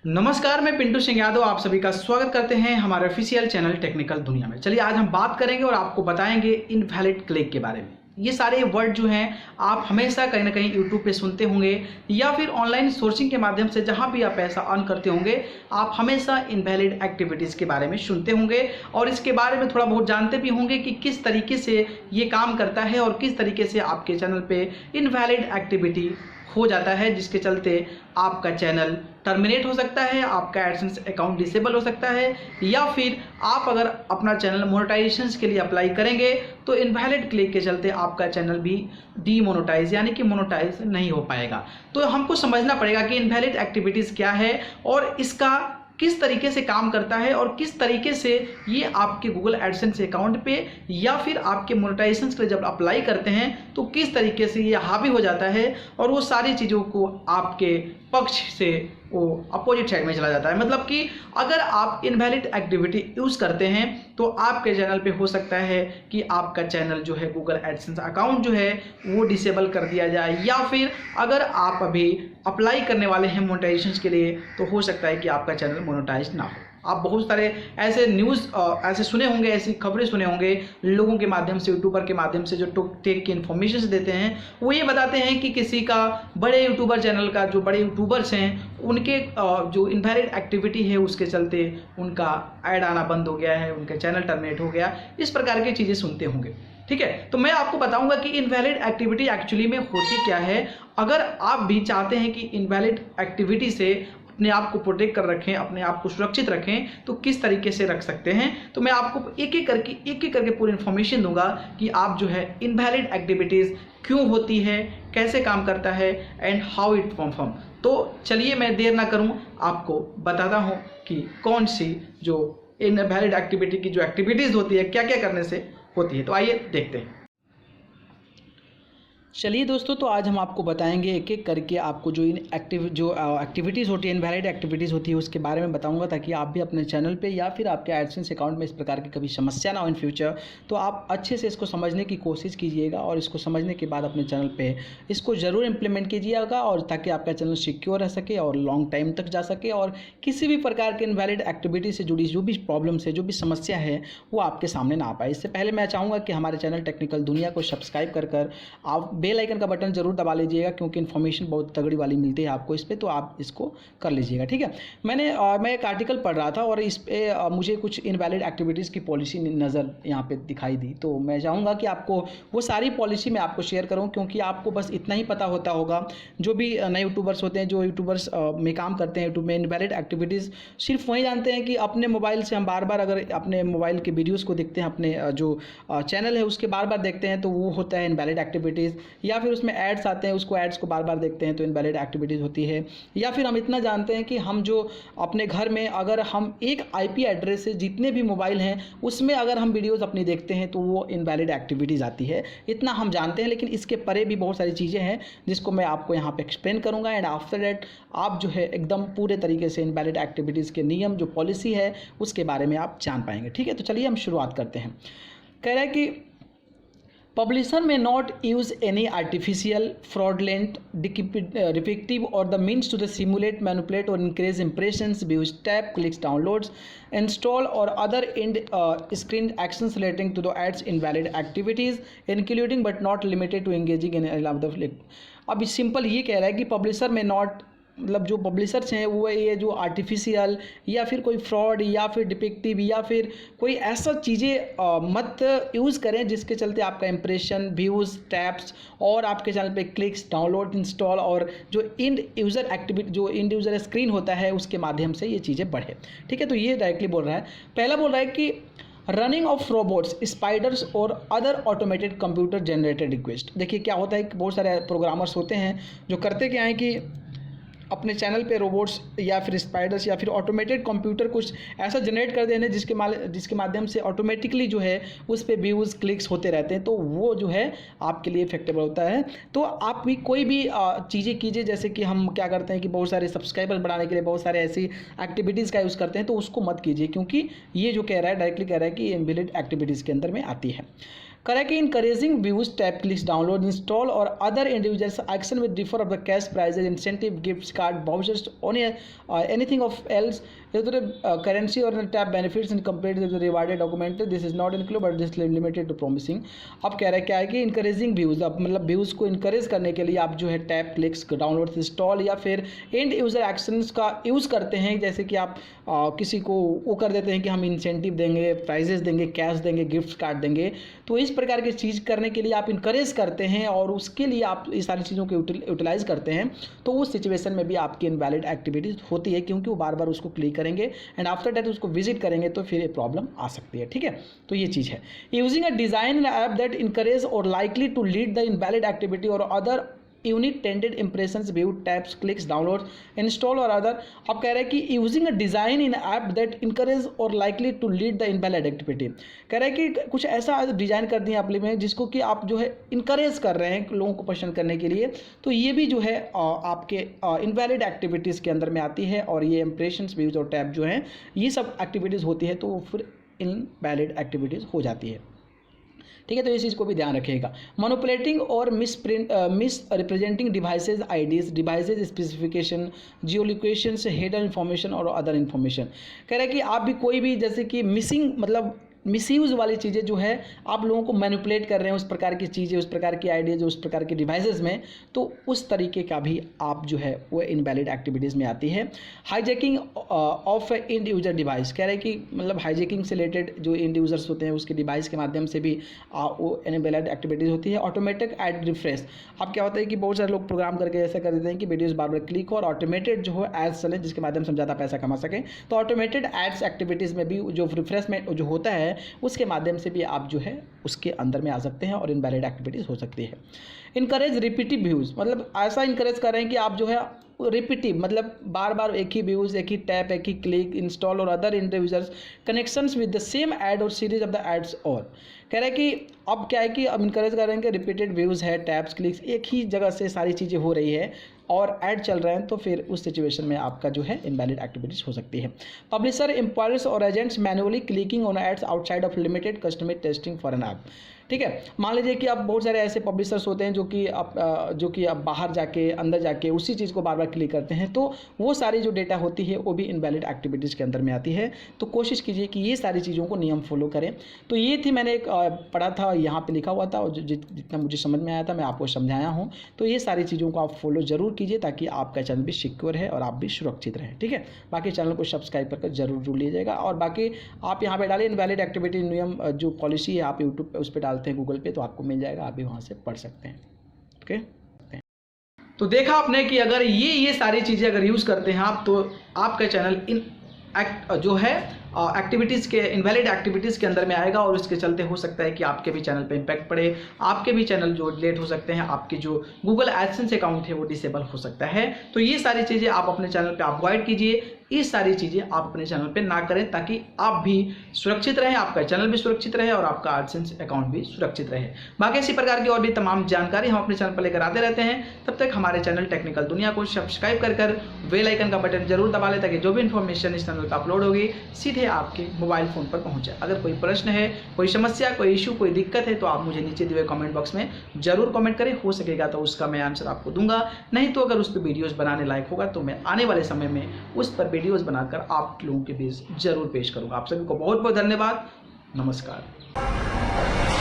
नमस्कार, मैं पिंटू सिंह यादव आप सभी का स्वागत करते हैं हमारे ऑफिशियल चैनल टेक्निकल दुनिया में। चलिए आज हम बात करेंगे और आपको बताएंगे इनवैलिड क्लिक के बारे में। ये सारे वर्ड जो हैं आप हमेशा कहीं ना कहीं यूट्यूब पे सुनते होंगे या फिर ऑनलाइन सोर्सिंग के माध्यम से जहां भी आप पैसा अर्न करते होंगे आप हमेशा इनवैलिड एक्टिविटीज़ के बारे में सुनते होंगे और इसके बारे में थोड़ा बहुत जानते भी होंगे कि किस तरीके से ये काम करता है और किस तरीके से आपके चैनल पे इनवैलिड एक्टिविटी हो जाता है, जिसके चलते आपका चैनल टर्मिनेट हो सकता है, आपका एडसेंस अकाउंट डिसेबल हो सकता है या फिर आप अगर अपना चैनल मोनेटाइजेशन के लिए अप्लाई करेंगे तो इनवैलिड क्लिक के चलते आपका चैनल भी डीमोनेटाइज यानी कि मोनेटाइज नहीं हो पाएगा। तो हमको समझना पड़ेगा कि इनवैलिड एक्टिविटीज़ क्या है और इसका किस तरीके से काम करता है और किस तरीके से ये आपके गूगल एडसेंस अकाउंट पे या फिर आपके मोनेटाइजेशन के लिए जब अप्लाई करते हैं तो किस तरीके से ये हावी हो जाता है और वो सारी चीज़ों को आपके पक्ष से वो अपोजिट साइड में चला जाता है। मतलब कि अगर आप इनवैलिड एक्टिविटी यूज़ करते हैं तो आपके चैनल पे हो सकता है कि आपका चैनल जो है गूगल एडसेंस अकाउंट जो है वो डिसेबल कर दिया जाए या फिर अगर आप अभी अप्लाई करने वाले हैं मोनेटाइजेशन के लिए तो हो सकता है कि आपका चैनल मोनेटाइज ना हो। आप बहुत सारे ऐसे न्यूज़ ऐसे सुने होंगे, ऐसी खबरें सुने होंगे लोगों के माध्यम से, यूट्यूबर के माध्यम से जो टेक की इन्फॉर्मेशन देते हैं। वो ये बताते हैं कि किसी का बड़े यूट्यूबर चैनल का जो बड़े यूट्यूबर्स हैं उनके जो इनवैलिड एक्टिविटी है उसके चलते उनका ऐड आना बंद हो गया है, उनका चैनल टर्मिनेट हो गया, इस प्रकार की चीज़ें सुनते होंगे। ठीक है, तो मैं आपको बताऊंगा कि इनवैलिड एक्टिविटी एक्चुअली में होती क्या है। अगर आप भी चाहते हैं कि इनवैलिड एक्टिविटी से अपने आप को प्रोटेक्ट कर रखें, अपने आप को सुरक्षित रखें, तो किस तरीके से रख सकते हैं, तो मैं आपको एक एक करके पूरी इन्फॉर्मेशन दूंगा कि आप जो है इनवैलिड एक्टिविटीज़ क्यों होती है, कैसे काम करता है एंड हाउ इट परफॉर्म। तो चलिए मैं देर ना करूं, आपको बताता हूं कि कौन सी जो इनवैलिड एक्टिविटी की जो एक्टिविटीज़ होती है क्या क्या करने से होती है। तो आइए देखते हैं। चलिए दोस्तों, तो आज हम आपको बताएंगे एक एक करके आपको जो एक्टिविटीज़ होती है, इनवैलिड एक्टिविटीज़ होती है, उसके बारे में बताऊंगा ताकि आप भी अपने चैनल पे या फिर आपके एडसेंस अकाउंट में इस प्रकार की कभी समस्या ना हो इन फ्यूचर। तो आप अच्छे से इसको समझने की कोशिश कीजिएगा और इसको समझने के बाद अपने चैनल पे इसको ज़रूर इम्प्लीमेंट कीजिएगा और ताकि आपका चैनल सिक्योर रह सके और लॉन्ग टाइम तक जा सके और किसी भी प्रकार के इनवैलिड एक्टिविटी से जुड़ी जो भी प्रॉब्लम्स है, जो भी समस्या है, वो आपके सामने ना आ पाए। इससे पहले मैं चाहूँगा कि हमारे चैनल टेक्निकल दुनिया को सब्सक्राइब कर आप बेल आइकन का बटन जरूर दबा लीजिएगा क्योंकि इन्फॉर्मेशन बहुत तगड़ी वाली मिलती है आपको इस पे, तो आप इसको कर लीजिएगा। ठीक है, मैं एक आर्टिकल पढ़ रहा था और इस पे मुझे कुछ इनवैलिड एक्टिविटीज़ की पॉलिसी नज़र यहाँ पे दिखाई दी, तो मैं चाहूँगा कि आपको वो सारी पॉलिसी मैं आपको शेयर करूँ क्योंकि आपको बस इतना ही पता होता होगा। जो भी नए यूट्यूबर्स होते हैं, जो यूट्यूबर्स में काम करते हैं यूट्यूब में, इनवैलिड एक्टिविटीज़ सिर्फ वही जानते हैं कि अपने मोबाइल से हम बार बार अगर अपने मोबाइल के वीडियोज़ को देखते हैं, अपने जो चैनल है उसके बार बार देखते हैं तो वो होता है इनवैलिड एक्टिविटीज़, या फिर उसमें एड्स आते हैं उसको एड्स को बार बार देखते हैं तो इनवैलिड एक्टिविटीज़ होती है, या फिर हम इतना जानते हैं कि हम जो अपने घर में अगर हम एक आईपी एड्रेस से जितने भी मोबाइल हैं उसमें अगर हम वीडियोज़ अपनी देखते हैं तो वो इनवैलिड एक्टिविटीज़ आती है। इतना हम जानते हैं, लेकिन इसके परे भी बहुत सारी चीज़ें हैं जिसको मैं आपको यहाँ पे एक्सप्लेन करूँगा एंड आफ्टर दैट आप जो है एकदम पूरे तरीके से इनवैलिड एक्टिविटीज़ के नियम, जो पॉलिसी है, उसके बारे में आप जान पाएंगे। ठीक है, तो चलिए हम शुरुआत करते हैं। कह रहा है कि Publisher may not use any artificial, fraudulent, defective or the means to the simulate, manipulate or increase impressions, views, tap, clicks, downloads, install or other end screen actions relating to the ads invalid activities, including but not limited to engaging in the। अब simple ये कह रहा है कि publisher में not, मतलब जो publishers हैं वो ये जो आर्टिफिशियल या फिर कोई फ्रॉड या फिर डिफेक्टिव या फिर कोई ऐसा चीज़ें मत यूज़ करें जिसके चलते आपका इंप्रेशन, व्यूज़, टैप्स और आपके चैनल पे क्लिक्स, डाउनलोड, इंस्टॉल और जो इंड यूज़र एक्टिविटी, जो इंड यूज़र स्क्रीन होता है उसके माध्यम से ये चीज़ें बढ़े। ठीक है, तो ये डायरेक्टली बोल रहा है। पहला बोल रहा है कि रनिंग ऑफ रोबोट्स, स्पाइडर्स और other automated computer generated request. देखिए क्या होता है कि बहुत सारे प्रोग्रामर्स होते हैं जो करते क्या है कि अपने चैनल पे रोबोट्स या फिर स्पाइडर्स या फिर ऑटोमेटेड कंप्यूटर कुछ ऐसा जनरेट कर देने जिसके माध्यम से ऑटोमेटिकली जो है उस पर व्यूज़, क्लिक्स होते रहते हैं, तो वो जो है आपके लिए इफेक्टेबल होता है। तो आप भी कोई भी चीज़ें कीजिए, जैसे कि हम क्या करते हैं कि बहुत सारे सब्सक्राइबर्स बढ़ाने के लिए बहुत सारे ऐसी एक्टिविटीज़ का यूज़ करते हैं, तो उसको मत कीजिए क्योंकि ये जो कह रहा है डायरेक्टली कह रहा है कि इनवैलिड एक्टिविटीज़ के अंदर में आती है। करें कि encouraging views, tap, clicks, download, install और other individuals action with differ of the cash prizes, incentive, gift card, vouchers, anything of else currency और tap benefits in compare to the rewarded document, this is not include but this limited to promising. अब कह रहा है क्या है कि encouraging views, अब मतलब व्यूज को इनकरेज करने के लिए आप जो है टैप, क्लिक्स, डाउनलोड, इंस्टॉल या फिर एंड यूजर एक्शंस का यूज़ करते हैं। जैसे कि आप किसी को वो कर देते हैं कि हम इंसेंटिव देंगे, प्राइजेस देंगे, कैश देंगे, गिफ्ट कार्ड देंगे, तो इस प्रकार की चीज़ करने के लिए आप इनकरेज करते हैं और उसके लिए आप इस सारी चीज़ों को यूटिलाइज करते हैं, तो उस सिचुएशन में भी आपकी इनवैलिड एक्टिविटीज़ होती है, क्योंकि वो बार बार उसको क्लिक करेंगे एंड आफ्टर दैट उसको विजिट करेंगे तो फिर ये प्रॉब्लम आ सकती है। ठीक है, तो ये चीज़ है। Using a design in app that encourage और likely to lead the invalid activity और other unique tended impressions, view, taps, clicks, download, install और अदर। अब कह रहे हैं कि using a design in app that encourage और likely to lead the invalid activity, कह रहे हैं कि कुछ ऐसा डिज़ाइन कर दिया एप्ली में जिसको कि आप जो है इनकरेज कर रहे हैं लोगों को पसंद करने के लिए, तो ये भी जो है आपके इनवैलिड एक्टिविटीज़ के अंदर में आती है और ये इंप्रेशंस, व्यूज और टैप जो हैं ये सब एक्टिविटीज़ होती है, तो फिर इनवैलिड एक्टिविटीज़ हो जाती है। ठीक है, तो इस चीज़ को भी ध्यान रखिएगा। मैनिपुलेटिंग और misrepresenting devices IDs, devices specification, geolocations, hidden information और अदर इन्फॉर्मेशन। कह रहे हैं कि आप भी कोई भी जैसे कि मिसिंग मतलब मिसयूज़ वाली चीज़ें जो है आप लोगों को मैनिपुलेट कर रहे हैं, उस प्रकार की चीज़ें, उस प्रकार की आइडियाज़, उस प्रकार के डिवाइसेस में, तो उस तरीके का भी आप जो है वो इनवैलिड एक्टिविटीज़ में आती है। Hijacking of end user device, कह रहे हैं कि मतलब हाईजैकिंग से रिलेटेड जो इंड यूजर्स होते हैं उसके डिवाइस के माध्यम से भी वो इनवैलिड एक्टिविटीज़ होती है। ऑटोमेटिक एड रिफ्रेश, अब क्या होता है कि बहुत सारे लोग प्रोग्राम करके ऐसा कर देते हैं कि वीडियोज़ बार बार क्लिक हो और ऑटोमेटेड जो है एड्स चलें जिसके माध्यम से हम ज़्यादा पैसा कमा सकें, तो ऑटोमेटेड एड्स एक्टिविटीज़ में भी जो रिफ्रेशमेंट जो होता है उसके माध्यम से भी आप जो है उसके अंदर में आ सकते हैं और इनवैलिड एक्टिविटीज़ हो सकती है। इनकरेज रिपीटिव व्यूज़, मतलब ऐसा इनकरेज कर रहे हैं कि आप जो है रिपीटिव मतलब बार बार एक ही व्यूज़, एक ही टैप, एक ही क्लिक, इंस्टॉल और other individuals connections with the same add और सीरीज ऑफ द एड्स। और कह रहे हैं कि अब क्या है कि अब इनकरेज कर रहे हैं कि रिपीटेड व्यूज़ है, टैप्स, क्लिक्स, एक ही जगह से सारी चीज़ें हो रही है और ऐड चल रहे हैं, तो फिर उस सिचुएशन में आपका जो है इनवैलिड एक्टिविटीज़ हो सकती है। पब्लिशर, एम्प्लॉयर्स और agents manually clicking on ads outside of limited customer testing for an app. ठीक है, मान लीजिए कि अब बहुत सारे ऐसे पब्लिशर्स होते हैं जो कि अब बाहर जाके अंदर जाके उसी चीज़ को बार बार क्लिक करते हैं, तो वो सारी जो डेटा होती है वो भी इनवैलिड एक्टिविटीज़ के अंदर में आती है। तो कोशिश कीजिए कि ये सारी चीज़ों को नियम फॉलो करें। तो ये थी, मैंने एक पढ़ा था, यहाँ पे लिखा हुआ था और जितना मुझे समझ में आया था मैं आपको समझाया हूँ। तो ये सारी चीज़ों को आप फॉलो ज़रूर कीजिए ताकि आपका चैनल भी सिक्योर है और आप भी सुरक्षित रहें। ठीक है, बाकी चैनल को सब्सक्राइब करके जरूर लीजिएगा और बाकी आप यहाँ पे डालिए इनवैलिड एक्टिविटी नियम जो पॉलिसी है, आप यूट्यूब पे उस पर डालते हैं, गूगल पे, तो आपको मिल जाएगा, आप भी वहाँ से पढ़ सकते हैं। ओके, तो देखा आपने कि अगर ये सारी चीज़ें अगर यूज़ करते हैं आप, तो आपका चैनल जो है एक्टिविटीज़ के इनवैलिड एक्टिविटीज़ के अंदर में आएगा और उसके चलते हो सकता है कि आपके भी चैनल पे इम्पैक्ट पड़े, आपके भी चैनल जो डिलीट हो सकते हैं, आपके जो गूगल एडसेंस अकाउंट है वो डिसेबल हो सकता है। तो ये सारी चीज़ें आप अपने चैनल पे अवॉइड कीजिए, ये सारी चीज़ें आप अपने चैनल पे ना करें ताकि आप भी सुरक्षित रहें, आपका चैनल भी सुरक्षित रहे और आपका एडसेंस अकाउंट भी सुरक्षित रहे। बाकी इसी प्रकार की और भी तमाम जानकारी हम अपने चैनल पर लेकर आते रहते हैं। तब तक हमारे चैनल टेक्निकल दुनिया को सब्सक्राइब कर बेल आइकन का बटन जरूर दबा लें ताकि जो भी इन्फॉर्मेशन इस चैनल पर अपलोड होगी सीधे आपके मोबाइल फ़ोन पर पहुंचे। अगर कोई प्रश्न है, कोई समस्या, कोई इशू, कोई दिक्कत है तो आप मुझे नीचे दिए हुए कमेंट बॉक्स में जरूर कमेंट करें, हो सकेगा तो उसका मैं आंसर आपको दूंगा। नहीं तो अगर उस पर वीडियोज़ बनाने लायक होगा तो मैं आने वाले समय में उस पर वीडियोज़ बनाकर आप लोगों के बीच जरूर पेश करूंगा। आप सभी को बहुत बहुत धन्यवाद, नमस्कार।